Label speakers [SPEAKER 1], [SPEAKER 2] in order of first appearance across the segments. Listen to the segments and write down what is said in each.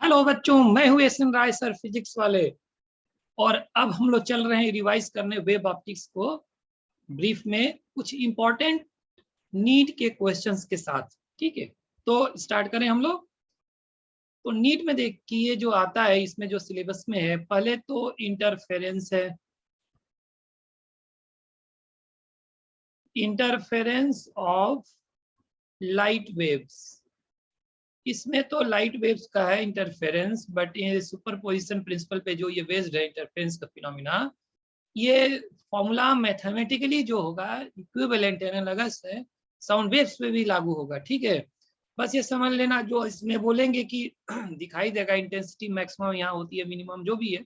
[SPEAKER 1] Hello बच्चों, मैं हूँ एस.एन. राय सर, फिजिक्स वाले। और अब हम लोग चल रहे हैं रिवाइज करने वेब ऑप्टिक्स को ब्रीफ में कुछ इंपॉर्टेंट नीट के क्वेश्चंस के साथ। ठीक है, तो स्टार्ट करें हम लोग। तो नीट में देखिए जो आता है इसमें जो सिलेबस में है, पहले तो इंटरफेरेंस है। इंटरफेरेंस ऑफ लाइट वेव्स, इसमें तो लाइट वेव्स का है इंटरफेरेंस, बट ये सुपरपोजिशन प्रिंसिपल पे जो ये बेस्ड है इंटरफेरेंस का फिनोमिना, ये फॉर्मूला मैथमेटिकली जो होगा इक्विवेलेंट एनालॉगस है, साउंड वेव्स पे भी लागू होगा। ठीक है, बस ये समझ लेना, जो इसमें बोलेंगे कि दिखाई देगा इंटेंसिटी मैक्सिमम यहाँ होती है, मिनिमम जो भी है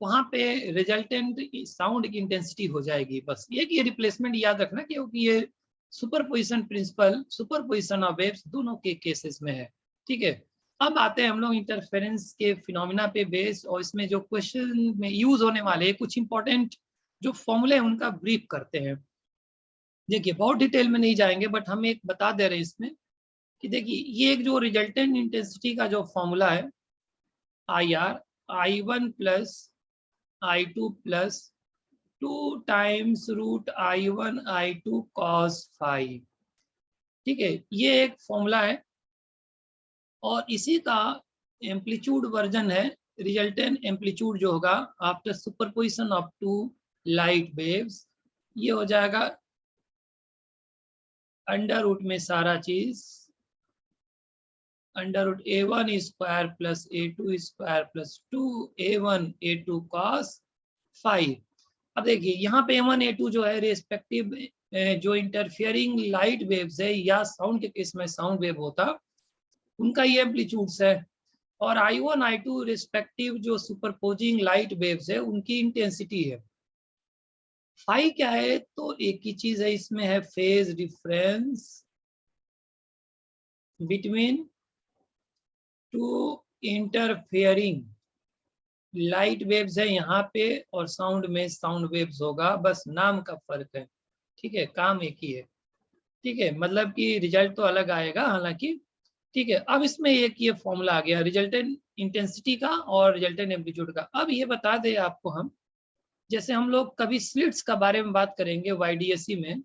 [SPEAKER 1] वहां पे रिजल्टेंट साउंड की इंटेंसिटी हो जाएगी। बस ये रिप्लेसमेंट याद रखना, क्योंकि ये superposition principle, superposition of waves दोनों के केसेस में है। ठीक है, अब आते हैं हम लोग इंटरफेरेंस के फिनोमिना पे बेस, और इसमें जो क्वेश्चन में यूज होने वाले कुछ इंपॉर्टेंट जो फॉर्मूले हैं उनका ब्रीफ करते हैं। देखिए बहुत डिटेल में नहीं जाएंगे, बट हम एक बता दे रहे हैं इसमें कि देखिए ये एक जो रिजल्टेंट इंटेंसिटी का जो फॉर्मूला है, I1 plus I2 plus 2 times root I1 I2 cos phi. ठीक है, ये एक फॉर्मूला है और इसी का एम्पलीट्यूड वर्जन है। रिजल्टेंट एम्पलीट्यूड जो होगा after superposition of two light waves, ये हो जाएगा अंडर रूट में सारा चीज under root A1 square plus A2 square plus 2A1 A2 cos phi. अब देखिए यहाँ पे A1 A2 जो है रेस्पेक्टिव जो इंटरफियरिंग लाइट वेव्स है, या साउंड के केस में साउंड वेव होता, उनका ये एम्पलीट्यूड्स है। और I1 I2 रेस्पेक्टिव जो सुपरपोजिंग लाइट वेव्स है उनकी इंटेंसिटी है। फाई क्या है, तो एक ही चीज है, इसमें है phase difference between two interfering light waves है यहाँ पे, और साउंड में साउंड वेव्स होगा, बस नाम का फर्क है। ठीक है, काम एक ही है। ठीक है, मतलब कि रिजल्ट तो अलग आएगा हालांकि। ठीक है, अब इसमें एक ये फॉर्मूला आ गया रिजल्टेंट इंटेंसिटी का और रिजल्टेंट एम्पलीट्यूड का। अब ये बता दे आपको हम, जैसे हम लोग कभी स्लिट्स का बारे में बात करेंगे YDSE में,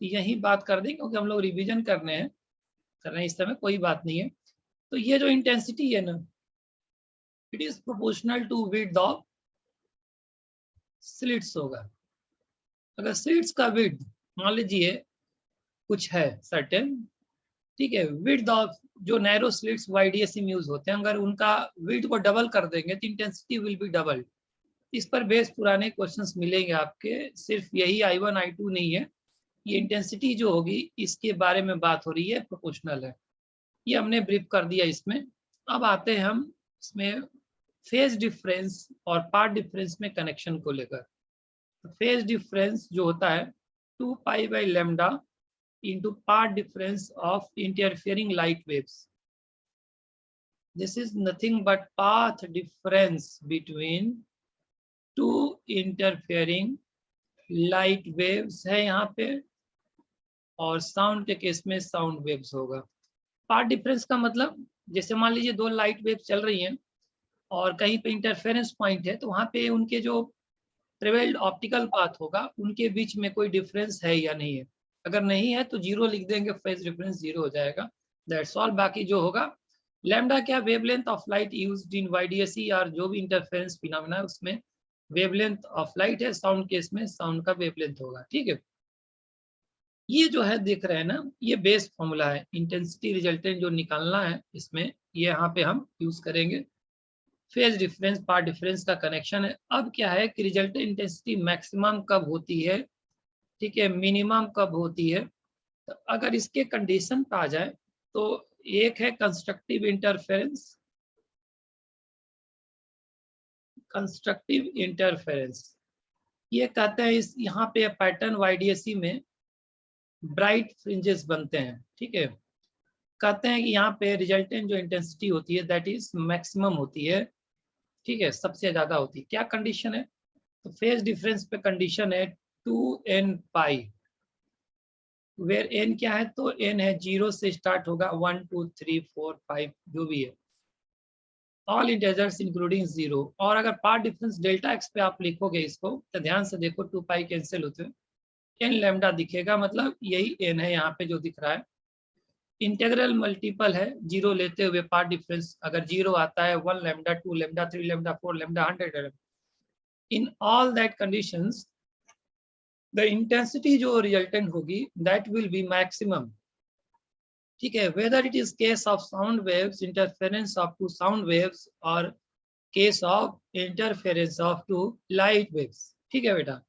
[SPEAKER 1] यही बात कर दें क्योंकि हम लोग रिवीजन कर रहे हैं इस समय, कोई बात नहीं है। तो ये जो इंटेंसिटी है ना, it is proportional to width of slits होगा। अगर स्लिट्स का विड्थ मान लीजिए कुछ है सर्टेन, ठीक है, विड्थ ऑफ जो नैरो स्लिट्स YDSE में यूज होते हैं, अगर उनका विड्थ को डबल कर देंगे तो इंटेंसिटी विल बी डबल। इस पर बेस पुराने क्वेश्चंस मिलेंगे आपके, सिर्फ यही I1 I2 नहीं है, ये इंटेंसिटी जो होगी इसके बारे में बात हो रही है, प्रोपोर्शनल है। ये हमने ब्रीफ कर दिया इसमें। अब आते हैं हम इसमें फेज डिफरेंस और पार्ट डिफरेंस में कनेक्शन को लेकर। फेज डिफरेंस जो होता है 2 pi by lambda into path difference of interfering light waves. This is nothing but path difference between two interfering light waves है यहाँ पे, और साउंड के केस में साउंड वेव्स होगा। पाथ डिफरेंस का मतलब, जैसे मान लीजिए दो लाइट वेव्स चल रही हैं और कहीं पे इंटरफेरेंस पॉइंट है, तो वहाँ पे उनके जो ट्रेवल्ड ऑप्टिकल पाथ होगा उनके बीच में कोई डिफरेंस है या नहीं है। अगर नहीं है तो जीरो लिख देंगे, फेज डिफरेंस जीरो हो जाएगा, दैट्स ऑल। बाकी जो होगा लैम्डा क्या, wavelength of light used in YDSE और जो भी इंटरफेरेंस फिनोमेना है उसमें वेवलेंथ ऑफ लाइट है, साउंड केस में साउंड का वेवलेंथ होगा। ठीक है, ये जो है देख रहे हैं ना, ये बेस फॉर्मूला है इंटेंसिटी रिजल्टेंट जो निकालना है इसमें, ये यहाँ पे हम यूज करेंगे। फेज डिफरेंस पार्ट डिफरेंस का कनेक्शन है। अब क्या है कि रिजल्टेंट इंटेंसिटी मैक्सिमम कब होती है, ठीक है, मिनिमम कब होती है। तो अगर इसके कंडीशन पे आ जाए तो एक है कंस्ट्रक्टिव इंटरफेरेंस, कंस्ट्रक्टिव इंटरफेरेंस ये कहते हैं इस यहाँ पे पैटर्न YDSE में ब्राइट फ्रिंजेस बनते हैं। ठीक है, कहते हैं कि यहाँ पे रिजल्टेंट जो इंटेंसिटी होती है दैट इज मैक्सिमम होती है। ठीक है, सबसे ज्यादा होती है। क्या कंडीशन है, तो फेज डिफरेंस पे कंडीशन है 2n पाई, वेयर n क्या है, तो n है जीरो से स्टार्ट होगा 1 2 3 4 5 जो भी है, ऑल इंटेजर्स इंक्लूडिंग 0। और अगर पार्ट डिफरेंस डेल्टा एक्स पे आप लिखोगे इसको तो ध्यान से देखो 2 पाई कैंसिल होते हैं, एन लैम्डा दिखेगा, मतलब यही एन है यहाँ पे जो दिख रहा है। इंटेग्रल मल्टीपल है जीरो लेते हुए पार्ट डिफरेंस, अगर जीरो आता है 1 lambda 2 lambda 3 lambda 4 lambda 100। In all that conditions the intensity जो रिजल्टेंट होगी दैट विल बी मैक्सिमम। ठीक है, whether it is case of sound waves interference of two sound waves और case of interference of two light waves. ठीक है बेटा,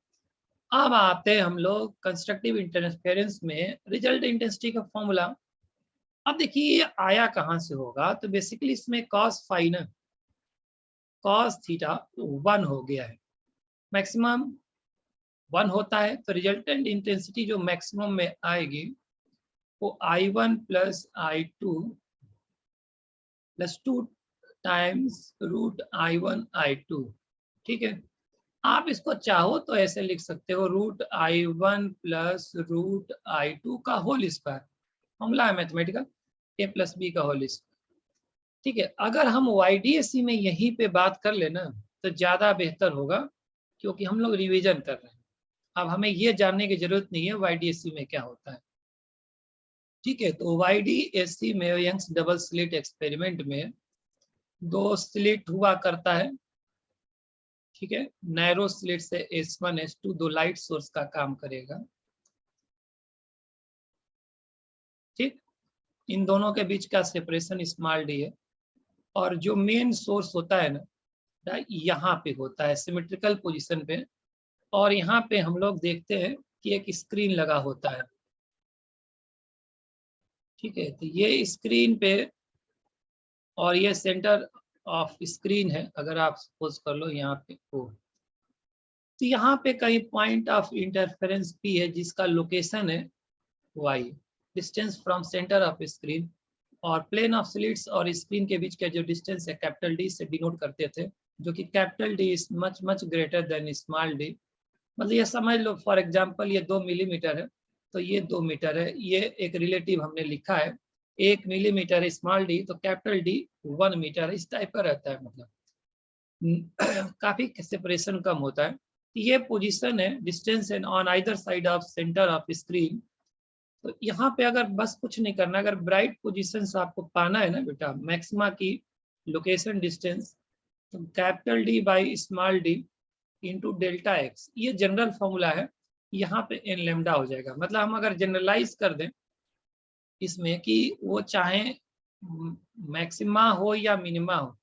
[SPEAKER 1] अब आते हैं हम लोग कंस्ट्रक्टिव इंटरफेरेंस में रिजल्ट इंटेंसिटी का फॉर्मूला। अब देखिए ये आया कहाँ से होगा, तो बेसिकली इसमें कॉस फाई ना कॉस थीटा 1 हो गया है, मैक्सिमम 1 होता है, तो रिजल्टेंट इंटेंसिटी जो मैक्सिमम में आएगी वो I1 plus I2 plus 2 times root I1 I2। ठीक है, आप इसको चाहो तो ऐसे लिख सकते हो root I1 plus root I2 का होल स्क्वायर, फॉर्मूला है मैथमेटिकल, a प्लस बी का होल स्क्वायर। ठीक है, अगर हम YDSC में यहीं पे बात कर लेना तो ज़्यादा बेहतर होगा, क्योंकि हम लोग रिवीजन कर रहे हैं, अब हमें ये जानने की जरूरत नहीं है YDSC में क्या होता है। ठीक है, तो YDSC में यंग्स डबल स्लिट एक्सपेरिमेंट में 2 स्लिट हुआ करता है। ठीक है, नैरो स्लिट से S1 S2 2 लाइट सोर्स का काम करेगा। ठीक, इन दोनों के बीच का सेपरेशन स्मॉल d है, और जो मेन सोर्स होता है ना यहाँ पे होता है सिमेट्रिकल पोजीशन पे, और यहाँ पे हम लोग देखते हैं कि एक स्क्रीन लगा होता है। ठीक है, तो ये स्क्रीन पे और ये सेंटर ऑफ स्क्रीन है, अगर आप सपोज कर लो यहाँ पे हो, तो यहाँ पे कहीं पॉइंट ऑफ इंटरफेरेंस P है जिसका लोकेशन है y, distance from centre of screen, और प्लेन ऑफ स्लिट्स और स्क्रीन के बीच का जो डिस्टेंस है कैपिटल D से डिनोट करते थे, जो कि capital D is much much greater than small d। मतलब ये समझ लो फॉर एग्जांपल ये 2 मिलीमीटर है, तो ये 2 मीटर है, ये एक रिलेटिव हमने लिखा है 1 मिलीमीटर स्मॉल d, तो कैपिटल D 1 मीटर, इस टाइप का रहता है, मतलब काफी सेपरेशन कम होता है। ये पोजीशन है distance and on either side of centre of screen. तो यहाँ पे अगर बस कुछ नहीं करना, अगर ब्राइट पोजीशन से आपको पाना है ना बेटा मैक्सिमा की लोकेशन डिस्टेंस, तो capital D by small d into delta x, ये जनरल फॉर्मूला है, यहाँ पे एन लेमडा हो जाएगा। मतलब हम अगर जनरलाइज कर दें इसमें कि वो चाहे मैक्सिमा हो या मिनिमा हो,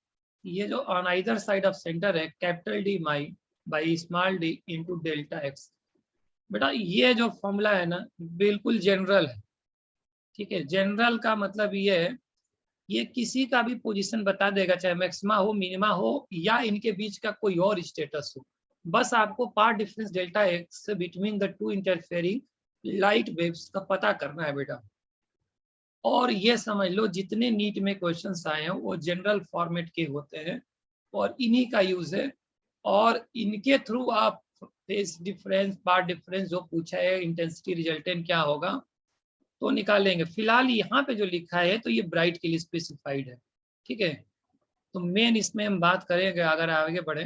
[SPEAKER 1] ये जो on either side of centre है capital D my by small d into delta x. बेटा ये जो फॉर्मूला है ना बिल्कुल जनरल है। ठीक है, जनरल का मतलब ये है, ये किसी का भी पोजीशन बता देगा, चाहे मैक्सिमा हो मिनिमा हो या इनके बीच का कोई और स्टेटस हो, बस आपको path difference delta x between the two interfering light waves का पता करना है बेटा। और ये समझ लो जितने नीट में क्वेश्चंस आए हैं वो जनरल फॉर्मेट के होते हैं, और इन्हीं का यूज है, और इनके थ्रू आप फेज डिफरेंस पार्ट डिफरेंस जो पूछा है इंटेंसिटी रिजल्टेंट क्या होगा तो निकालेंगे। फिलहाल यहाँ पे जो लिखा है तो ये ब्राइट के लिए स्पेसिफाइड है। ठीक है, तो मेन इसमें हम बात करेंगे अगर आगे बढ़े।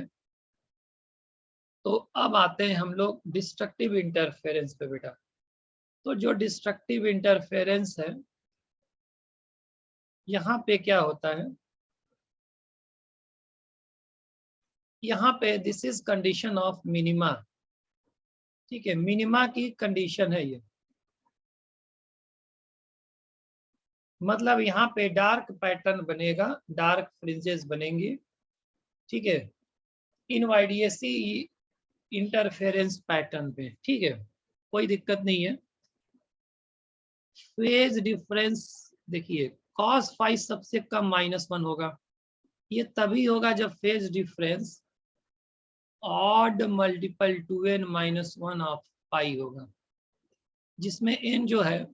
[SPEAKER 1] तो अब आते हैं हम लोग डिस्ट्रक्टिव इंटरफेरेंस पे बेटा। तो जो डिस्ट्रक्टिव इंटरफेरेंस है यहाँ पे क्या होता है, यहाँ पे this is condition of minima. ठीक है, मिनिमा की कंडीशन है ये, मतलब यहाँ पे डार्क पैटर्न बनेगा, डार्क फ्रिंजेस बनेंगी। ठीक है, इन YDSC इंटरफेरेंस पैटर्न पे। ठीक है, कोई दिक्कत नहीं है। फेज डिफरेंस देखिए cos फाई सबसे कम -1 होगा, ये तभी होगा जब phase difference odd multiple 2n-1 of pi होगा, जिसमें n जो है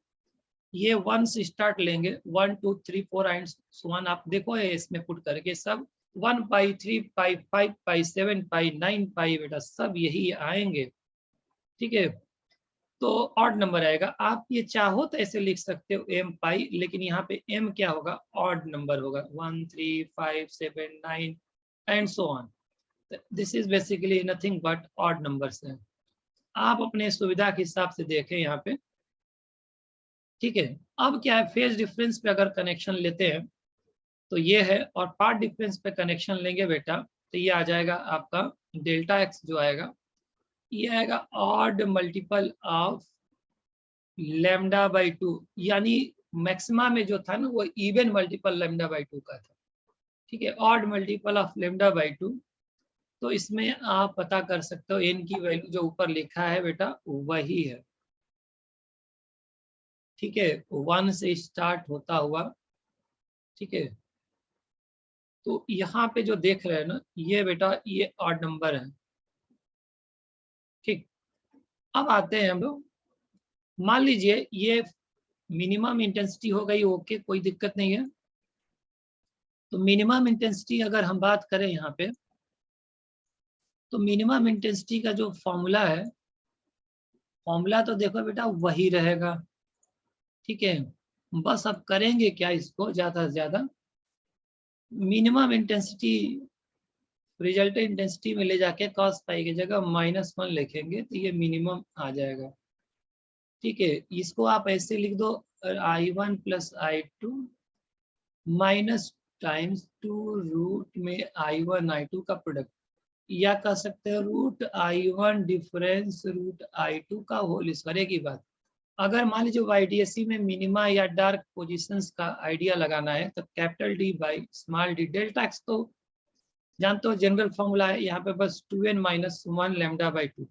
[SPEAKER 1] ये 1 से स्टार्ट लेंगे, 1 2 3 4 एंड 1, आप देखो ये इसमें पुट करके सब 1 पाई 3 पाई 5 पाई 7 पाई 9 पाई बेटा सब यही आएंगे। ठीक है, तो ऑड नंबर आएगा। आप ये चाहो तो ऐसे लिख सकते हो m पाई, लेकिन यहाँ पे m क्या होगा, ऑड नंबर होगा, 1 3 5 7 9 and so on. This is basically nothing but odd numbers है। आप अपने सुविधा के हिसाब से देखें यहाँ पे, ठीक है। अब क्या है, फेज डिफरेंस पे अगर कनेक्शन लेते हैं तो ये है, और पार्ट डिफरेंस पे कनेक्शन लेंगे बेटा तो ये आ जाएगा आपका डेल्टा एक्स जो आएगा, ये आएगा odd multiple of lambda by 2, यानी मैक्सिमा में जो था ना वो इवन मल्टीपल लैम्डा बाई 2 का था, ठीक है, odd multiple of lambda by 2। तो इसमें आप पता कर सकते हो एन की वैल्यू जो ऊपर लिखा है बेटा वही है, ठीक है, 1 से स्टार्ट होता हुआ, ठीक है। तो यहाँ पे जो देख रहे हैं ना ये बेटा ये ऑड नंबर है, ठीक। अब आते हैं हम लोग, मान लीजिए ये मिनिमम इंटेंसिटी हो गई, ओके कोई दिक्कत नहीं है। तो मिनिमम इंटेंसिटी अगर हम बात करें यहाँ पे, तो मिनिमम इंटेंसिटी का जो फॉर्मूला है, फॉर्मूला तो देखो बेटा वही रहेगा, ठीक है। बस अब करेंगे क्या, इसको ज्यादा से ज्यादा मिनिमम इंटेंसिटी रिजल्टेंट इंटेंसिटी में ले जाके cos पाई की जगह -1 लिखेंगे तो ये मिनिमम आ जाएगा, ठीक है। इसको आप ऐसे लिख दो, I1 + I2 minus times 2 root में I1 I2 का प्रोडक्ट, या कह सकते हैं root I1 difference root I2 का होल स्क्वायर। एक ही बात, अगर मान लीजिए YDSC में मिनिमा या डार्क पोजीशंस का आइडिया लगाना है तो capital D by small D, delta x तो जानते हो जनरल फॉर्मूला है, यहाँ पे बस 2n - 1 लैम्डा बाई 2।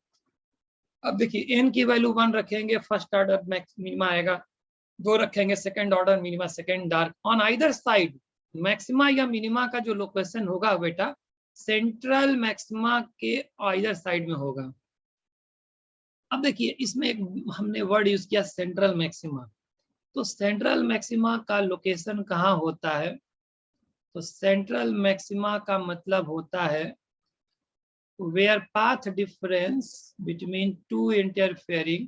[SPEAKER 1] अब देखिए n की वैल्यू 1 रखेंगे फर्स्ट ऑर्डर मैक्स मिनिमा आएगा, 2 रखेंगे second order minima second dark, on either side maxima या मिनिमा का जो लोकेशन होगा बेटा सेंट्रल मैक्सिमा के आइदर साइड में होगा। अब देखिए इसमें एक हमने वर्ड यूज किया सेंट्रल मैक्सिमा, तो सेंट्रल मैक्सिमा का लोकेशन कहाँ होता है, तो सेंट्रल मैक्सिमा का मतलब होता है where path difference between two interfering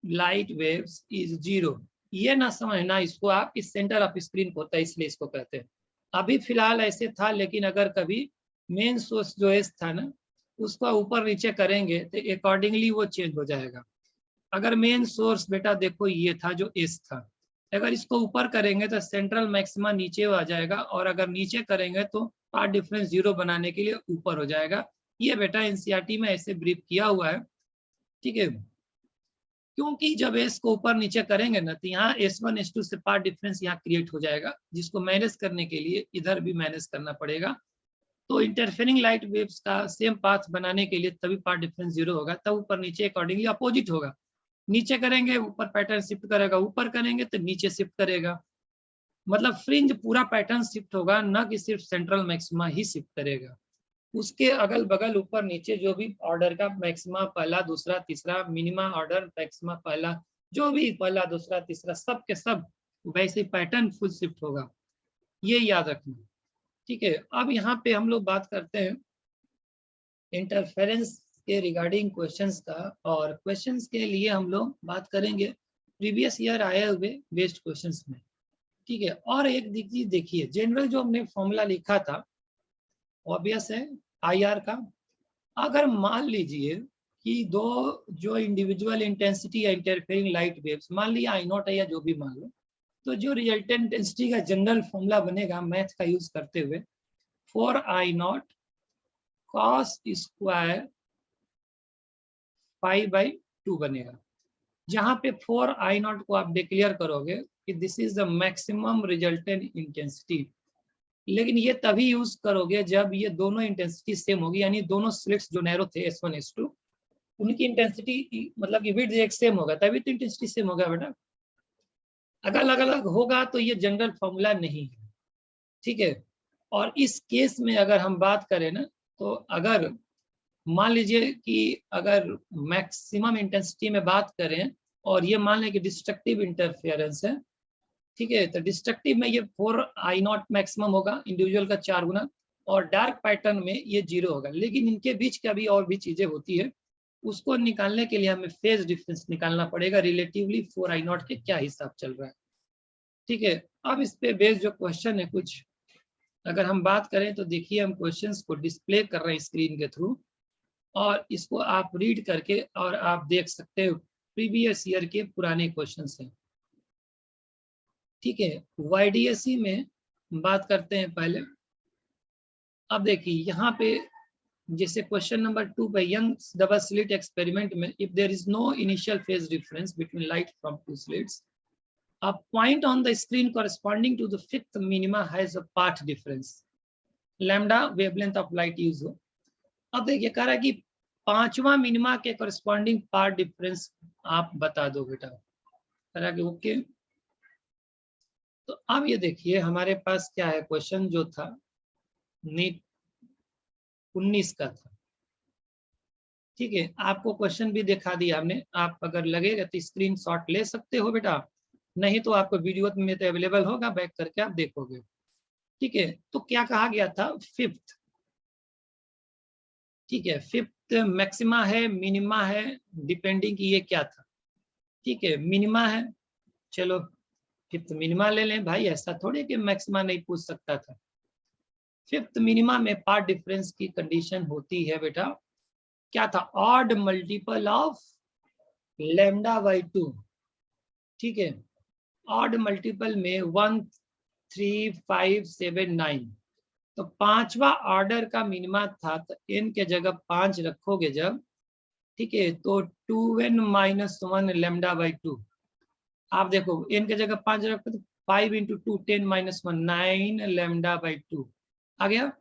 [SPEAKER 1] light waves is 0। ये ना समझना इसको आप, इस सेंटर ऑफ स्क्रीन होता है इसलिए इसको कहते हैं। अभी फिलहाल ऐसे था, लेकिन अगर कभी मेन सोर्स जो एस था ना उसको ऊपर नीचे करेंगे तो अकॉर्डिंगली वो चेंज हो जाएगा। अगर मेन सोर्स बेटा देखो ये था जो एस था, अगर इसको ऊपर करेंगे तो सेंट्रल मैक्सिमा नीचे आ जाएगा, और अगर नीचे करेंगे तो पार्ट डिफरेंस 0 बनाने के लिए ऊपर हो जाएगा। ये बेटा एनसीईआरटी में ऐसे ब्रीफ किया हुआ है, ठीक है। क्योंकि जब एस को ऊपर नीचे करेंगे ना तो यहाँ S1 S2 से पार्ट डिफरेंस यहाँ क्रिएट हो जाएगा, जिसको मैनेज करने के लिए इधर भी मैनेज करना पड़ेगा। तो इंटरफेरिंग लाइट वेव्स का सेम पाथ बनाने के लिए तभी पार्ट डिफरेंस 0 होगा, तब ऊपर नीचे अकॉर्डिंगली अपोजिट होगा। नीचे करेंगे ऊपर पैटर्न शिफ्ट करेगा, ऊपर करेंगे तो नीचे शिफ्ट करेगा, मतलब फ्रिंज पूरा पैटर्न शिफ्ट होगा, ना कि सिर्फ सेंट्रल मैक्सिमा ही शिफ्ट करेगा। उसके अगल बगल ऊपर नीचे जो भी ऑर्डर का मैक्सिमा पहला दूसरा तीसरा, मिनिमा ऑर्डर मैक्सिमा पहला, जो भी पहला दूसरा तीसरा सब के सब वैसे पैटर्न फुल शिफ्ट होगा, ये याद रखना, ठीक है। अब यहाँ पे हम लोग बात करते हैं इंटरफेरेंस के रिगार्डिंग क्वेश्चंस का, और क्वेश्चंस के लिए हम लोग बात करेंगे प्रीवियस ईयर आए हुए बेस्ड क्वेश्चंस में, ठीक है। और एक चीज देखिए, जनरल जो हमने फॉर्मूला लिखा था ऑब्वियस है IR का, अगर मान लीजिए कि दो जो इंडिविजुअल इंटेंसिटी या इंटरफेरिंग लाइट वेव्स, मान लिया I0 है या जो भी मान लो, तो जो रिजल्टेंट इंटेंसिटी का जनरल फॉर्मूला बनेगा मैथ का यूज करते हुए 4I0 cos स्क्वायर π/2 बनेगा, जहां पे 4I0 को आप डिक्लेयर करोगे कि this is the maximum resultant intensity. लेकिन ये तभी यूज करोगे जब ये दोनों इंटेंसिटी सेम होगी, यानी दोनों स्लिट्स जो नैरो थे S1 S2 उनकी इंटेंसिटी मतलब कि विड्थ एक सेम होगा, तभी तो इंटेंसिटी सेम होगा बेटा। अगर अलग अलग होगा तो ये जनरल फॉर्मूला नहीं है, ठीक है। और इस केस में अगर हम बात करें ना, तो अगर मान लीजिए कि अगर मैक्सिमम इंटेंसिटी में बात करें और ये मान लें कि डिस्ट्रक्टिव इंटरफेरेंस है, ठीक है, तो डिस्ट्रक्टिव में ये 4I0 मैक्सिमम होगा इंडिविजुअल का 4 गुना, और डार्क पैटर्न में ये 0 होगा, लेकिन इनके बीच का भी और भी चीजें होती है, उसको निकालने के लिए हमें फेज डिफरेंस निकालना पड़ेगा रिलेटिवली 4I0 के क्या हिसाब चल रहा है। ठीक है, अब इस पे बेस्ड जो क्वेश्चन है कुछ अगर हम बात करें तो देखिए हम क्वेश्चंस को डिस्प्ले कर रहे हैं स्क्रीन के थ्रू, और इसको आप रीड करके और आप देख सकते हो प्रीवियस ईयर के पुराने क्वेश्चंस हैं। ठीक है, YDSE में बात करते हैं पहले। अब देखिए यहाँ पे जैसे क्वेश्चन नंबर 2 पे यंग डबल स्लिट एक्सपेरिमेंट में if there is no initial phase difference between light from two slits, a point on the screen corresponding to the fifth minima has a path difference lambda wavelength of light use हो। अब देखिए कह रहा है कि 5वां minima के corresponding path difference आप बता दो बेटा। कह रहा है कि ओके, तो अब ये देखिए हमारे पास क्या है, क्वेश्चन जो था नीट 19 का था। ठीक है, आपको क्वेश्चन भी दिखा दिया हमने, आप अगर लगेगा तो स्क्रीनशॉट ले सकते हो बेटा, नहीं तो आपको वीडियो में तो अवेलेबल होगा, बैक करके आप देखोगे। ठीक है, तो क्या कहा गया था, फिफ्थ। ठीक है, फिफ्थ मैक्सिमा है मिनिमा है, डिपेंडिंग कि ये क्या था। ठीक है, मिनिमा है, चलो फिफ्थ मिनिमा ले लें भाई, ऐसा थोड़ी कि मैक्सिमा नहीं पूछ सकता था। फिफ्थ मिनिमा में पार्ट डिफरेंस की कंडीशन होती है बेटा, क्या था, odd multiple of lambda by 2। ठीक है, ऑड मल्टीपल में 1 3 5 7 9, तो 5वां ऑर्डर का मिनिमा था, तो n के जगह 5 रखोगे जब, ठीक है, तो 2n - 1 लैम्डा बाई 2। आप देखो n के जगह 5 रखो तो 5 × 2 10 - 1 9 लैम्डा बाई 2 आ गया।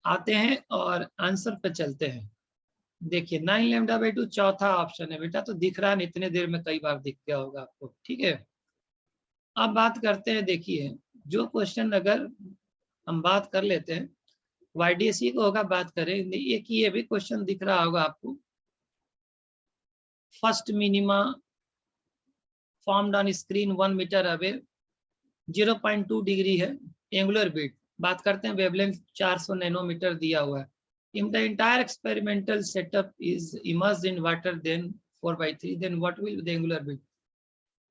[SPEAKER 1] आते हैं और आंसर पे चलते हैं। देखिए 9 लैम्डा बाई 2 चौथा ऑप्शन है बेटा, तो दिख रहा है इतने देर में कई बार दिख गया होगा आपको। ठीक है, अब बात करते हैं, देखिए जो क्वेश्चन अगर हम बात कर लेते हैं YDSE को होगा, बात करें एक ये भी क्वेश्चन दिख रहा होगा आपको, first minima formed on screen 1 meter away 0.2 degree है एंगुलर बीट। बात करते हैं वेवलेंथ 400 नैनोमीटर दिया हुआ है। If the entire experimental setup is immersed in water then 4/3, then what will the angular beat.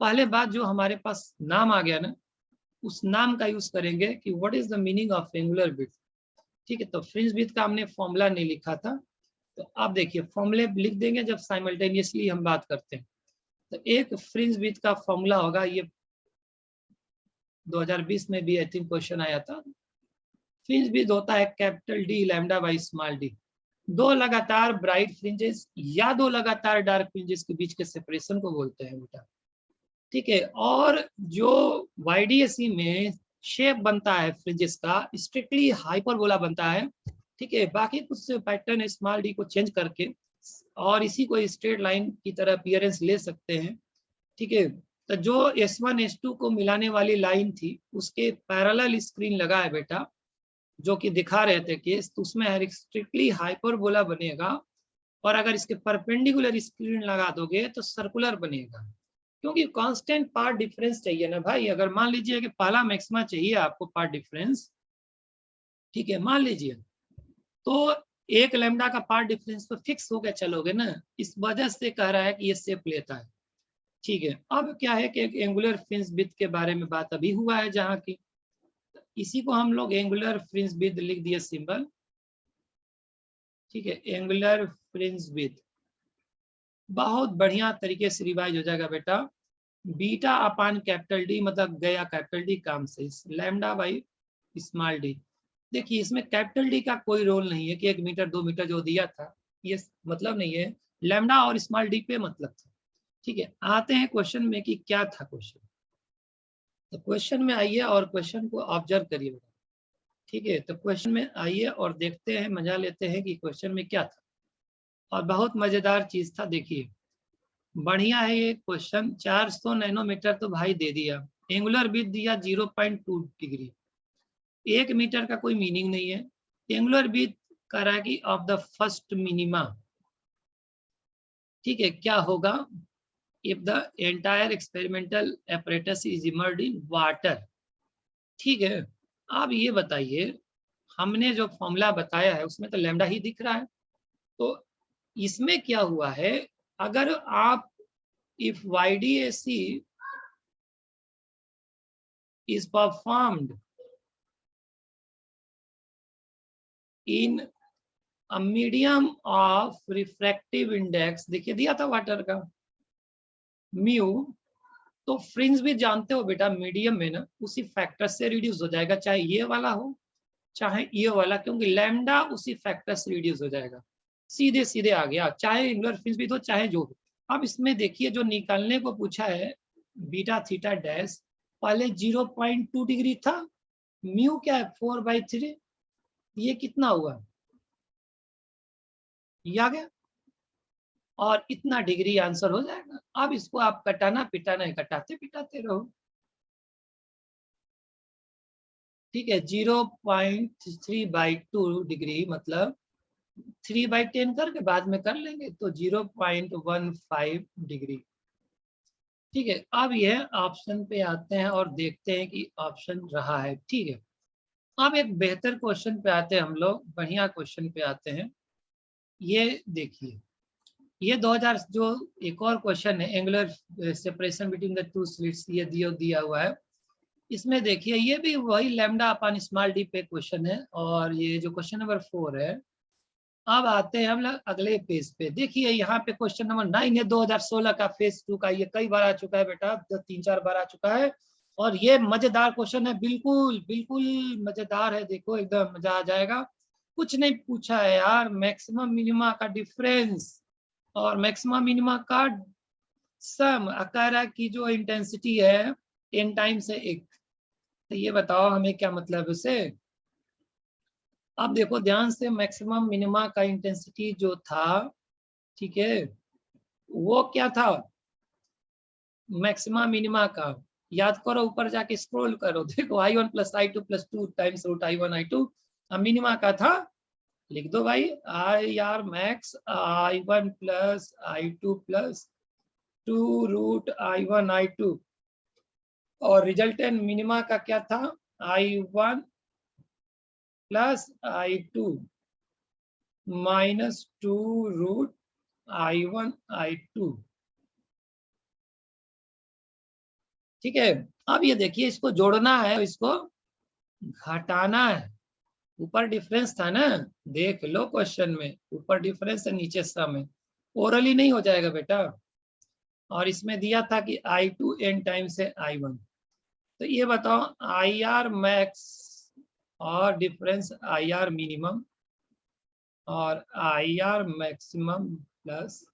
[SPEAKER 1] पहले बात जो हमारे पास नाम आ गया ना, उस नाम का यूज करेंगे कि what is the meaning of angular beat. ठीक है, तो फ्रिंज विड्थ का हमने फॉर्मूला नहीं लिखा था, तो आप देखिए फॉर्मूले लिख देंगे जब साइमल्टेनियसली हम बात करते हैं। तो एक फ्रिंज विड्थ का फॉर्मूला होगा, ये 2020 में भी आई थिंक क्वेश्चन आया था। फ्रिंज विड्थ होता है capital D lambda by small d। दो लगातार ब्राइट फ्रिंजेस या दो लगातार डार्क फ्रिंजेस के बीच के सेपरेशन को बोलते हैं बेटा। ठीक है, और जो YDSE में शेप बनता है फ्रिंजेस का स्ट्रिक्टली हाइपरबोला बनता है। ठीक है, बाकी कुछ पैटर्न स्मॉल d को चेंज करके और इसी को स्ट्रेट लाइन की तरह अपीयरेंस ले सकते हैं। ठीक है, तो जो S1 S2 को मिलाने वाली लाइन थी उसके पैरेलल स्क्रीन लगा है बेटा, जो कि दिखा रहे थे केस, तो उसमें स्ट्रिक्टली हाइपरबोला बनेगा, और अगर इसके परपेंडिकुलर स्क्रीन लगा दोगे तो सर्कुलर बनेगा, क्योंकि कांस्टेंट पार्ट डिफरेंस चाहिए ना भाई। अगर मान लीजिए कि पहला मैक्सिमा चाहिए आपको पार्ट डिफरेंस, ठीक है, मान लीजिए, तो 1 लैम्डा का पार्ट डिफरेंस तो फिक्स हो गया, चलोगे ना, इस वजह से कह रहा है कि ये शेप लेता है। ठीक है, अब क्या है कि एक एंगुलर फ्रिंज विड्थ के बारे में बात अभी हुआ है जहाँ की, इसी को हम लोग एंगुलर फ्रिंज विड्थ लिख दिए सिंबल। ठीक है, एंगुलर फ्रिंज विड्थ बहुत बढ़िया तरीके से रिवाइज हो जाएगा बेटा। बीटा अपान कैपिटल D, मतलब गया कैपिटल D काम से, लैम्डा बाई स्मॉल d। देखिए इसमें कैपिटल D का कोई रोल नहीं है कि 1 मीटर 2 मीटर जो दिया था, ये मतलब नहीं है, लैम्डा और स्मॉल d पे मतलब था। ठीक है, आते हैं क्वेश्चन में कि क्या था क्वेश्चन। तो क्वेश्चन में आइए और क्वेश्चन को ऑब्जर्व करिए। ठीक है, तो क्वेश्चन में आइए और देखते हैं, मजा लेते हैं कि क्वेश्चन में क्या था, और बहुत मजेदार चीज था। देखिए बढ़िया है ये क्वेश्चन, 400 नैनोमीटर तो भाई दे दिया, एंगुलर विड्थ दिया 0.2 डिग्री, 1 मीटर का कोई मीनिंग नहीं है। एंगुलर विड्थ करा कि ऑफ द फर्स्ट मिनिमा। ठीक है, क्या होगा, if the entire experimental apparatus is immersed in water. ठीक है, आप ये बताइए हमने जो फॉर्मूला बताया है उसमें तो लैम्डा ही दिख रहा है। तो इसमें क्या हुआ है, अगर आप if YDAC is performed in a medium of refractive index, देखिए दिया था वाटर का म्यू, तो फ्रिंज भी जानते हो बेटा मीडियम में ना उसी फैक्टर से रिड्यूस हो जाएगा, चाहे ये वाला हो चाहे ये वाला, क्योंकि लैम्डा उसी फैक्टर से रिड्यूस हो जाएगा। सीधे सीधे आ गया, चाहे एंगुलर फ्रिंज भी हो चाहे जो हो। अब इसमें देखिए जो निकालने को पूछा है बीटा थीटा डैश, पहले 0.2 डिग्री था, म्यू क्या है 4/3, ये कितना हुआ, ये आ गया, और इतना डिग्री आंसर हो जाएगा। अब इसको आप कटाना पिटाना है, कटाते पिटाते रहो। ठीक है, 0.3/2 डिग्री मतलब 3/10 करके बाद में कर लेंगे, तो 0.15 डिग्री। ठीक है, अब ये ऑप्शन पे आते हैं और देखते हैं कि ऑप्शन रहा है। ठीक है, अब एक बेहतर क्वेश्चन पे आते हैं हम लोग, बढ़िया क्वेश्चन पे आते हैं। ये देखिए, ये 2000 जो एक और क्वेश्चन है, angular separation between the two slits, ये दिया हुआ है। इसमें देखिए ये भी वही लैम्डा अपॉन स्मॉल डी पे क्वेश्चन है, और ये जो क्वेश्चन नंबर 4 है। अब आते हैं हम लोग अगले पेज पे। देखिए यहाँ पे क्वेश्चन नंबर 9 है 2016 का, फेज 2 का। ये कई बार आ चुका है बेटा, 3-4 बार आ चुका है, और ये मजेदार क्वेश्चन है, बिल्कुल बिल्कुल मजेदार है। देखो एकदम मजा आ जाएगा। कुछ नहीं पूछा है यार, मैक्सिमम मिनिमा का डिफरेंस और मैक्सिमम मिनिमा का सम, अकारा की जो इंटेंसिटी है n टाइम्स है 1। तो ये बताओ हमें क्या मतलब उसे। अब देखो ध्यान से, मैक्सिमम मिनिमा का इंटेंसिटी जो था, ठीक है, वो क्या था, मैक्सिमा मिनिमा का याद करो, ऊपर जाके स्क्रॉल करो, देखो I1 + I2 + 2 times root I1 I2। Minima का था, लिख दो भाई, IR max I1 + I2 + 2 root I1 I2, और रिजल्टेंट मिनिमा का क्या था, I1 + I2 - 2 root I1 I2। ठीक है, अब ये देखिए, इसको जोड़ना है, इसको घटाना है। ऊपर डिफरेंस था ना, देख लो क्वेश्चन में, ऊपर डिफरेंस है नीचे सम है, ओरली नहीं हो जाएगा बेटा। और इसमें दिया था कि I2 n टाइम्स है I1। तो ये बताओ IR मैक्स और डिफरेंस IR मिनिमम और IR मैक्सिमम प्लस,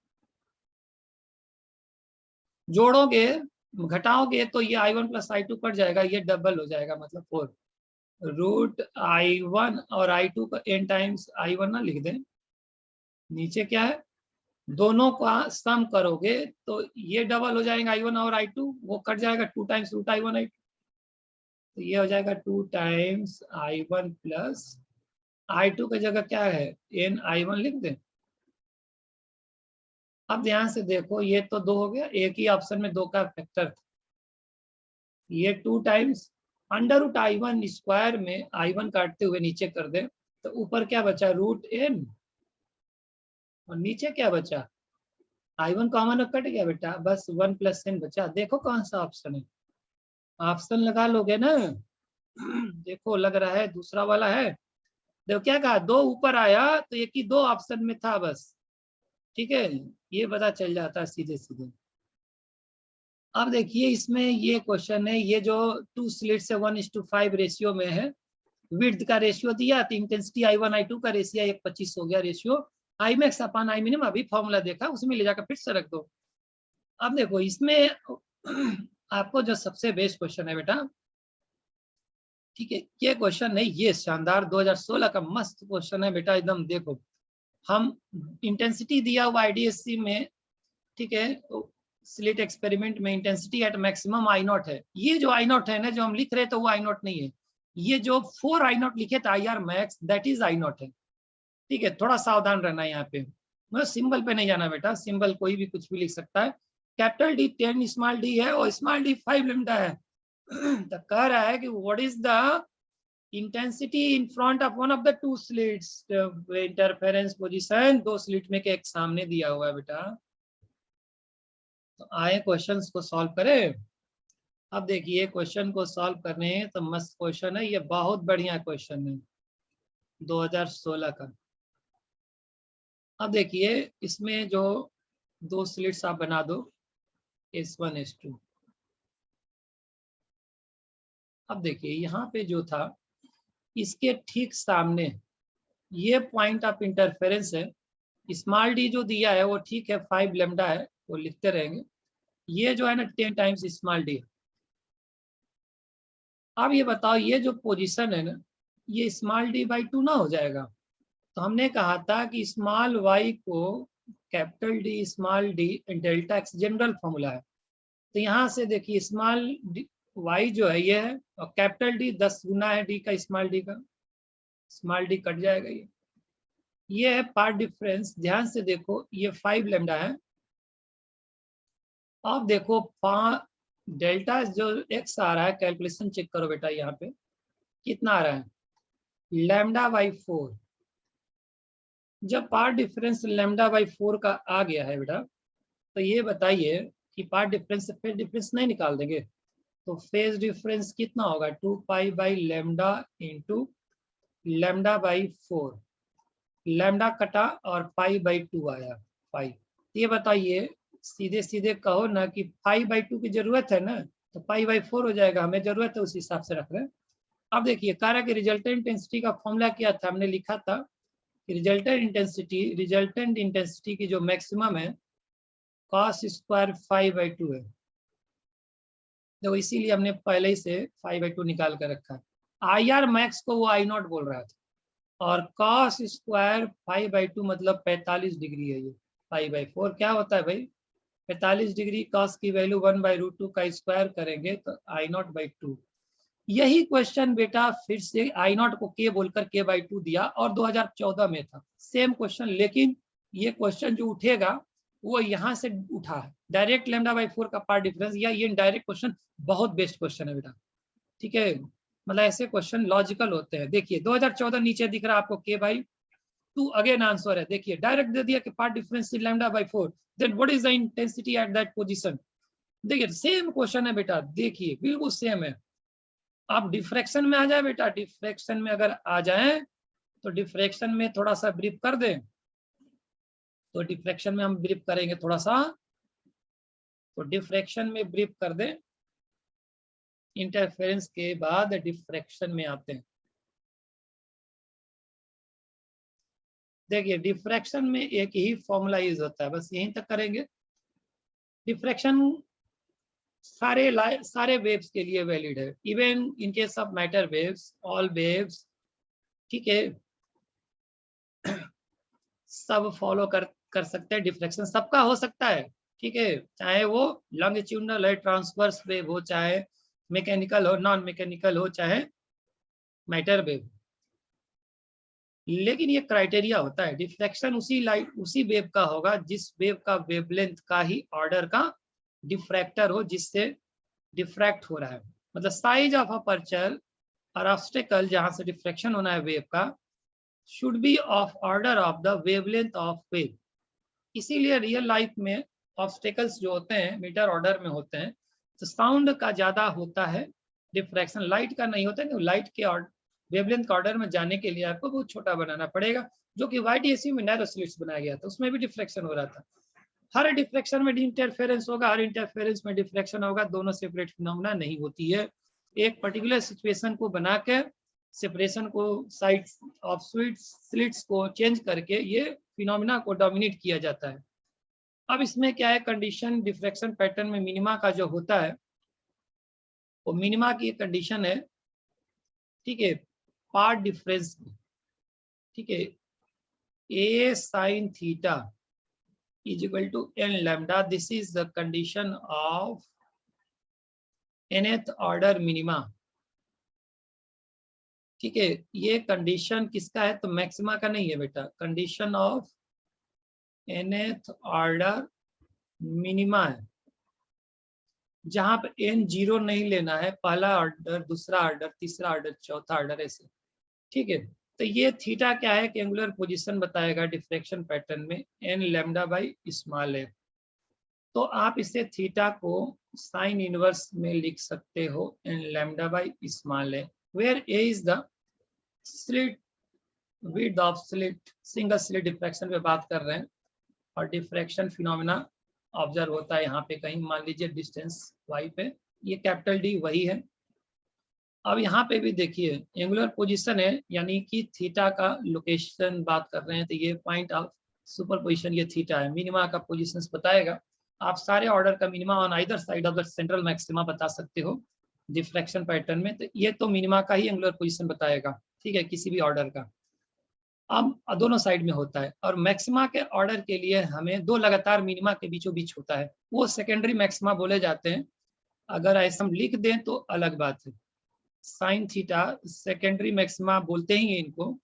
[SPEAKER 1] जोड़ोगे घटाओगे तो ये I1 + I2 कट जाएगा, ये डबल हो जाएगा, मतलब 4 रूट I1 और I2 का n टाइम्स I1 ना लिख दें। नीचे क्या है, दोनों का सम करोगे तो ये डबल हो जाएगा I1 और I2, वो कट जाएगा 2 टाइम्स रूट I1 I2। तो ये हो जाएगा 2 टाइम्स I1 प्लस I2 की जगह क्या है n I1 लिख दें। अब ध्यान से देखो, ये तो 2 हो गया, एक ही ऑप्शन में 2 का फैक्टर था। ये 2 टाइम्स √I1² में I1 काटते हुए नीचे कर दे, तो ऊपर क्या बचा रूट n, और नीचे क्या बचा, I1 कॉमन कट गया बेटा, बस 1 + n बचा। देखो कौन सा ऑप्शन है, ऑप्शन लगा लोगे ना। देखो लग रहा है दूसरा वाला है। देखो क्या कहा, 2 ऊपर आया तो एक ही 2 ऑप्शन में था बस। ठीक है, ये पता चल जाता है सीधे सीधे। अब देखिए इसमें ये क्वेश्चन है, ये जो 2 स्लिट से 1:5 रेशियो में है, विड्थ का रेशियो दिया, तो इंटेंसिटी I1 I2 का रेशियो 1:25 हो गया ratio. I max upon I minimum अभी फॉर्मूला देखा, उसमें ले जाकर फिर से रख दो। अब देखो इसमें आपको जो सबसे बेस्ट क्वेश्चन है बेटा, ठीक है, ये क्वेश्चन है, ये शानदार 2016 का मस्त क्वेश्चन है बेटा, एकदम देखो। हम इंटेंसिटी दिया हुआ IDSC में, ठीक है, स्लिट एक्सपेरिमेंट में इंटेंसिटी एट मैक्सिमम I0 है। ये जो I0 है ना, जो हम लिख रहे थे वो I0 नहीं है, ये जो 4 I0 लिखे थे IR max, that is I0 है। ठीक है, थोड़ा सावधान रहना है यहाँ पे, मतलब सिंबल पे नहीं जाना बेटा, सिंबल कोई भी कुछ भी लिख सकता है। कैपिटल D 10 स्मॉल d है और स्मॉल d 5 लैम्डा है। तो कह रहा है कि what is the intensity in front of one of the two slits, interference position दो स्लिट में के एक सामने दिया हुआ है बेटा। तो आए क्वेश्चंस को सॉल्व करें। अब देखिए क्वेश्चन को सॉल्व करने तो मस्त क्वेश्चन है, ये बहुत बढ़िया क्वेश्चन है 2016 का। अब देखिए इसमें जो दो स्लिट्स आप बना दो S1 S2। अब देखिए यहाँ पे जो था इसके ठीक सामने ये पॉइंट ऑफ इंटरफेरेंस है। स्मॉल डी जो दिया है वो ठीक है 5 लैम्डा है, वो लिखते रहेंगे। ये जो है ना 10 टाइम्स स्मॉल डी। अब ये बताओ ये जो पोजीशन है ना ये स्मॉल डी बाई 2 ना हो जाएगा। तो हमने कहा था कि स्मॉल वाई को capital D small D delta x general formula है। तो यहाँ से देखिए स्मॉल वाई जो है ये है और कैपिटल डी 10 गुना है डी का, स्मॉल डी का, स्मॉल डी कट जाएगा। ये है पार्ट डिफरेंस। ध्यान से देखो ये 5 लैम्डा है। अब देखो डेल्टा जो एक्स आ रहा है, कैलकुलेशन चेक करो बेटा यहाँ पे कितना आ रहा है, लैम्डा बाई 4। जब पार्ट डिफरेंस लैम्डा बाई 4 का आ गया है बेटा तो ये बताइए कि पार्ट डिफरेंस से फेज डिफरेंस नहीं निकाल देंगे। तो फेज डिफरेंस कितना होगा 2 pi by lambda into lambda by 4। Lambda कटा और पाई बाई 2 आया 5। ये बताइए सीधे सीधे कहो ना कि पाई बाई 2 की जरूरत है ना, तो पाई बाई 4 हो जाएगा, हमें जरूरत है उस हिसाब से रख रहे हैं। अब देखिए कार्य की रिजल्टेंट इंटेंसिटी का फॉर्मूला क्या था, हमने लिखा था कि रिजल्टेंट इंटेंसिटी की जो मैक्सिमम है cos स्क्वायर 5/2 है। तो इसीलिए हमने पहले ही से 5/2 निकाल कर रखा है। IR मैक्स को वो I0 बोल रहा था, और cos स्क्वायर 5/2 मतलब 45 डिग्री है। ये 5/4 क्या होता है भाई, 45 डिग्री। cos की वैल्यू 1/√2 का स्क्वायर करेंगे तो I0/2। यही क्वेश्चन बेटा फिर से I0 को K बोलकर K/2 दिया और 2014 में था सेम क्वेश्चन। लेकिन ये क्वेश्चन जो उठेगा वो यहाँ से उठा है डायरेक्ट λ/4 का पार्ट डिफरेंस, या ये डायरेक्ट क्वेश्चन बहुत बेस्ट क्वेश्चन है बेटा। ठीक है, मतलब ऐसे क्वेश्चन लॉजिकल होते हैं। देखिए 2014 नीचे दिख रहा है आपको K/2 अगेन आंसर है। देखिए डायरेक्ट दे दिया कि path difference λ/4, then what is the intensity at that position. देखिए सेम क्वेश्चन है बेटा, देखिए बिल्कुल सेम है। आप डिफ्रैक्शन में आ जाए बेटा, डिफ्रैक्शन में अगर आ जाए तो डिफ्रैक्शन में थोड़ा सा ब्रीफ कर दें। तो डिफ्रैक्शन में हम ब्रीफ करेंगे थोड़ा सा, तो डिफ्रैक्शन में ब्रीफ कर दें। इंटरफेरेंस के बाद डिफ्रैक्शन में आते हैं। देखिए डिफ्रैक्शन में एक ही फॉर्मूला यूज होता है, बस यहीं तक करेंगे। डिफ्रैक्शन सारे वेव्स के लिए वैलिड है, even in case of matter waves, all waves. ठीक है, सब फॉलो कर सकते हैं, डिफ्रैक्शन सबका हो सकता है। ठीक है, चाहे वो लॉन्गिट्यूडनल है, ट्रांसवर्स वेव हो, चाहे मैकेनिकल हो, नॉन मैकेनिकल हो, चाहे मैटर वेव। लेकिन ये क्राइटेरिया होता है, डिफ्रैक्शन उसी वेव का होगा जिस वेव का वेवलेंथ का ही ऑर्डर का डिफ्रैक्टर हो, जिससे डिफ्रैक्ट हो रहा है। मतलब साइज ऑफ अपर्चर और ऑब्स्टेकल जहां से डिफ्रैक्शन होना है वेव का should be of order of the wavelength of wave. इसीलिए रियल लाइफ में ऑब्स्टेकल्स जो होते हैं मीटर ऑर्डर में होते हैं, तो साउंड का ज्यादा होता है, डिफ्रैक्शन लाइट का नहीं होता है। लाइट के वेवलेंथ के ऑर्डर में जाने के लिए आपको बहुत छोटा बनाना पड़ेगा, जो कि YTSU में नैरो स्लिट्स बनाया गया था, उसमें भी डिफ्रैक्शन हो रहा था। हर डिफ्रैक्शन में इंटरफेरेंस होगा, हर इंटरफेरेंस में डिफ्रैक्शन होगा, दोनों सेपरेट फिनोमेना नहीं होती है। एक पर्टिकुलर सिचुएशन को बना के सेपरेशन को साइड ऑफ स्लिट्स को चेंज करके ये फिनोमेना को डोमिनेट किया जाता है। अब इसमें क्या है, कंडीशन डिफ्रैक्शन पैटर्न में मिनिमा का जो होता है वो मिनिमा की कंडीशन है। ठीक है, पार्ट डिफरेंस। ठीक है, A sin theta is equal to n lambda. This is the condition of nth order minima. ठीक है, ये कंडीशन किसका है, तो मैक्सिमा का नहीं है बेटा, condition of nth order minima है। जहां पे n जीरो नहीं लेना है, पहला ऑर्डर, दूसरा ऑर्डर, तीसरा ऑर्डर, चौथा ऑर्डर, ऐसे। ठीक है, तो ये थीटा क्या है कि एंगुलर पोजीशन बताएगा डिफ्रैक्शन पैटर्न में n लैम्डा बाई स्मॉल है। तो आप इसे थीटा को साइन इनवर्स में लिख सकते हो n लैम्डा बाई स्मॉल है, where a is the slit width of slit, single slit diffraction पे बात कर रहे हैं, और डिफ्रैक्शन फिनोमेना ऑब्जर्व होता है यहाँ पे कहीं, मान लीजिए डिस्टेंस y पे, ये कैपिटल D वही है। अब यहाँ पे भी देखिए एंगुलर पोजीशन है, यानी कि थीटा का लोकेशन बात कर रहे हैं, तो ये पॉइंट ऑफ सुपरपोजिशन ये थीटा है, मिनिमा का पोजीशंस बताएगा। आप सारे ऑर्डर का minima on either side of the central maxima बता सकते हो डिफ्रैक्शन पैटर्न में, तो ये तो मिनिमा का ही एंगुलर पोजीशन बताएगा, ठीक है, किसी भी ऑर्डर का। अब दोनों साइड में होता है, और मैक्सिमा के ऑर्डर के लिए हमें दो लगातार मिनिमा के बीचों बीच होता है, वो सेकेंडरी मैक्सिमा बोले जाते हैं। अगर ऐसा हम लिख दें तो अलग बात है। साइन थीटा सेकेंडरी मैक्सिमा बोलते ही हैं इनको,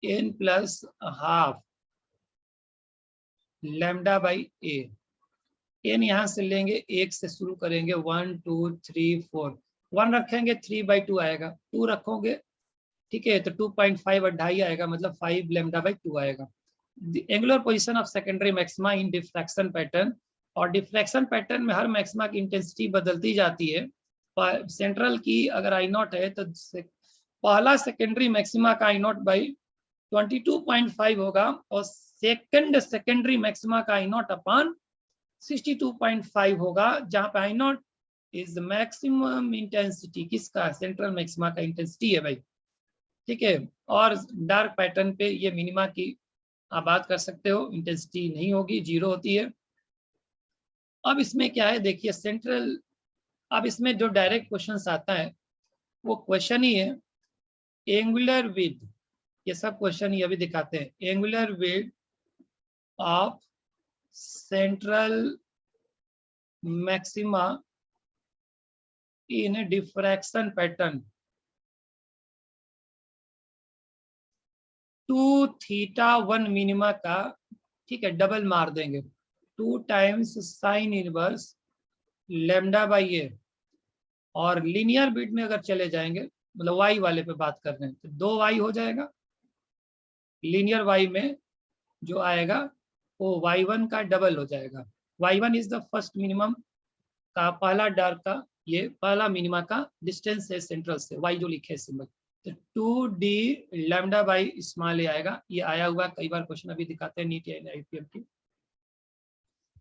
[SPEAKER 1] n plus half lambda by A. n यहाँ से लेंगे, एक से शुरू करेंगे, 1 2 3 4, 1 रखेंगे 3/2 आएगा, 2 रखोगे, ठीक है, तो 2.5 और ढाई आएगा, मतलब 5 लैम्डा बाई 2 आएगा। Angular position of secondary maxima in diffraction pattern, और डिफ्रैक्शन पैटर्न में हर मैक्सिमा की इंटेंसिटी बदलती जाती है। सेंट्रल की अगर आई नॉट है तो पहला सेकेंडरी मैक्सिमा का आई नॉट बाई 22.5 होगा, और सेकेंडरी मैक्सिमा का आई नॉट अपॉन 62.5 होगा, जहां पे आई नॉट इज मैक्सिमम इंटेंसिटी किसका, सेंट्रल मैक्सिमा का इंटेंसिटी है भाई, ठीक है। और डार्क पैटर्न पे ये मिनिमा की आप बात कर सकते हो, इंटेंसिटी नहीं होगी, जीरो होती है। अब इसमें क्या है देखिए सेंट्रल, अब इसमें जो डायरेक्ट क्वेश्चंस आता है वो क्वेश्चन ही है एंगुलर विड्थ, ये सब क्वेश्चन ही अभी दिखाते हैं, angular width of central maxima in diffraction pattern two theta 1 minima का, ठीक है, डबल मार देंगे, 2 times sine inverse lambda by a, और लीनियर बिट में अगर चले जाएंगे, मतलब वाई वाले पे बात कर रहे हैं, तो 2y हो जाएगा, लीनियर y में जो आएगा वो y1 का डबल हो जाएगा। y1 is the first minimum का, पहला डार्क का, ये पहला मिनिमा का डिस्टेंस है सेंट्रल से, y जो लिखे सिंबल, तो 2d लैम्डा बाई स्मॉल ए आएगा। ये आया हुआ कई बार क्वेश्चन, अभी दिखाते हैं नीट या आईपीएम की,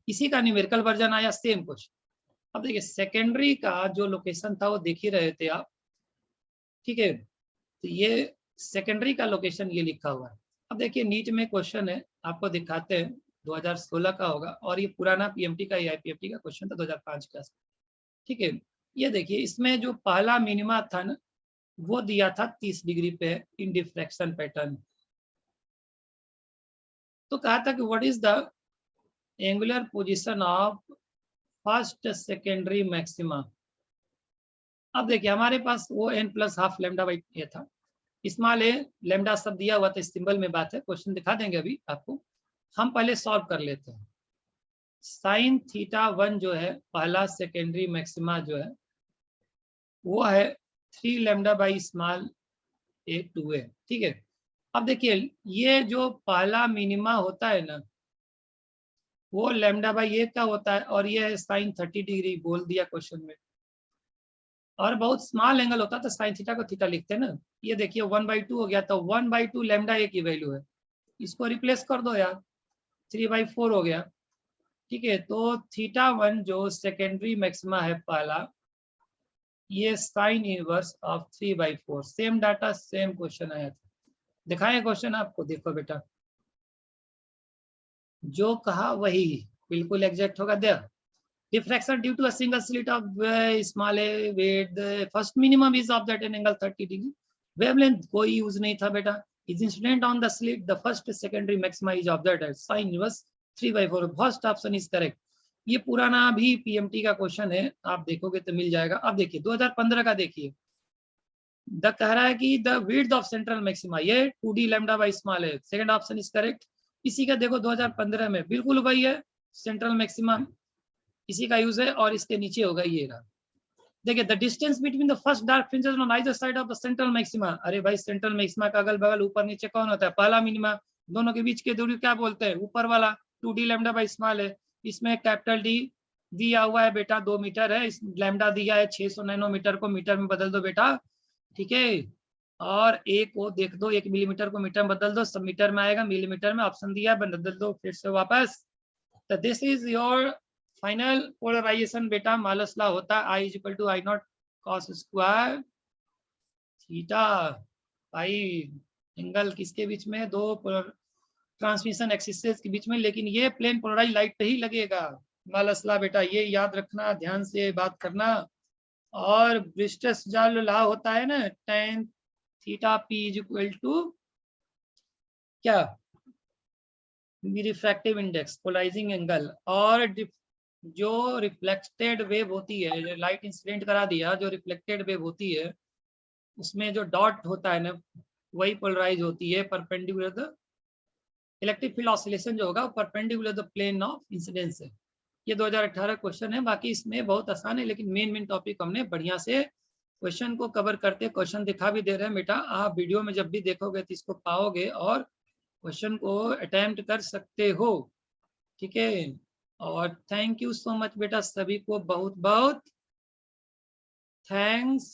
[SPEAKER 1] इसी का न्यूमेरिकल वर्जन आया, सेम क्वेश्चन। अब देखिए सेकेंडरी का जो लोकेशन था वो देख ही रहे थे आप, ठीक है, तो ये सेकेंडरी का लोकेशन ये लिखा हुआ है। अब देखिए नीट में क्वेश्चन है, आपको दिखाते हैं, 2016 का होगा, और ये पुराना पीएमटी का आईपीएमटी का क्वेश्चन था 2005 का, ठीक है। ये देखिए इसमें जो पहला मिनिमा था ना, वो दिया था 30 डिग्री पे इन डिफ्रैक्शन पैटर्न, तो कहा था कि what is the angular position of first secondary maxima. अब देखिए हमारे पास वो n plus half lambda by a था, स्मॉल ए लैम्डा सब दिया हुआ था, सिंबल में बात है, क्वेश्चन दिखा देंगे अभी आपको। हम पहले सॉल्व कर लेते हैं। साइन थीटा 1 जो है पहला सेकेंडरी मैक्सिमा जो है वो है 3 lambda by small A 2a, ठीक है। अब देखिए ये जो पहला मिनिमा होता है ना, वो लैम्डा बाई ए का होता है, और ये है साइन 30 डिग्री बोल दिया क्वेश्चन में, और बहुत स्मॉल एंगल होता है तो साइन थीटा को थीटा लिखते हैं ना। ये देखिए 1/2 हो गया, तो 1/2 लैम्डा ए की वैल्यू है, इसको रिप्लेस कर दो यार, 3/4 हो गया, ठीक है। तो थीटा 1 जो सेकेंडरी मैक्सिमा है पहला, ये sine inverse of 3/4, same data same question आया था, दिखाएं क्वेश्चन आपको, देखो बेटा, जो कहा वही बिल्कुल एग्जैक्ट होगा। There diffraction due to a single slit of small a with the first minimum is of that an angle 30 degree, wavelength कोई यूज नहीं था बेटा, is incident on the slit, the first secondary maxima is observed as sin inverse 3/4, first option is correct. ये पुराना भी PMT का question है, आप देखोगे तो मिल जाएगा। अब देखिए 2015 का देखिए, द कह रहा है कि the width of central maxima, ये 2d लैम्डा बाई स्मॉल है, सेकंड ऑप्शन इज करेक्ट। इसी का देखो 2015 में बिल्कुल वही है सेंट्रल मैक्सिमा, इसी का यूज है, और इसके नीचे होगा ये रहा। देखिए the distance between the first dark fringes on either side of the central maxima. अरे भाई सेंट्रल मैक्सिमा का अगल बगल ऊपर नीचे कौन होता है? पहला मिनिमा। दोनों के बीच की दूरी क्या बोलते हैं? ऊपर वाला 2d लैम्डा बाई स्मॉल है। इसमें कैपिटल डी दिया हुआ है बेटा 2 मीटर है, इस लैम्डा दिया है 600 नैनोमीटर को मीटर में बदल दो बेटा, ठीक है। और एक को देख दो, 1 मिलीमीटर को मीटर में बदल दो, सब मीटर में आएगा, मिलीमीटर में ऑप्शन दिया है, बदल दो फिर से वापस। तो this is your final polarisation बेटा। मालस लॉ होता है I equal to I not cos square theta pi, angle किसके बीच में? दो ट्रांसमिशन एक्सिस के बीच में, लेकिन ये प्लेन पोलराइज लाइट पे ही लगेगा। मालस लॉ बेटा ये याद रखना, ध्यान से बात करना। और ब्रिस्टस जो लॉ होता है ना, tan theta P is equal to क्या? Refractive index, polarising angle. और जो रिफ्लेक्टेड वेव होती है, लाइट इंसिडेंट करा दिया, जो रिफ्लेक्टेड वेव होती है उसमें जो डॉट होता है ना, वही पोलराइज होती है perpendicular the electric field oscillation जो होगा perpendicular the plane of incidence है। ये 2018 क्वेश्चन है, बाकी इसमें बहुत आसान है, लेकिन मेन टॉपिक हमने बढ़िया से क्वेश्चन को कवर करते, क्वेश्चन दिखा भी दे रहे हैं बेटा। आप वीडियो में जब भी देखोगे तो इसको पाओगे और क्वेश्चन को अटेम्प्ट कर सकते हो, ठीक है। और थैंक यू सो मच बेटा, सभी को बहुत बहुत थैंक्स,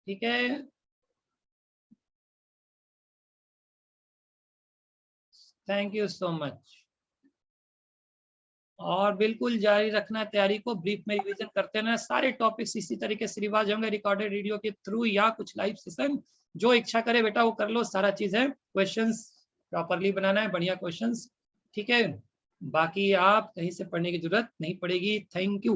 [SPEAKER 1] ठीक है। Thank you so much. और बिल्कुल जारी रखना तैयारी को, ब्रीफ में रिवीजन करते रहना। सारे टॉपिक्स इसी तरीके से रिवाज होंगे रिकॉर्डेड वीडियो के थ्रू या कुछ लाइव सेशन, जो इच्छा करे बेटा वो कर लो, सारा चीज है। क्वेश्चंस प्रॉपरली बनाना है, बढ़िया क्वेश्चंस, ठीक है। बाकी आप कहीं से पढ़ने की जरूरत नहीं पड़ेगी। Thank you.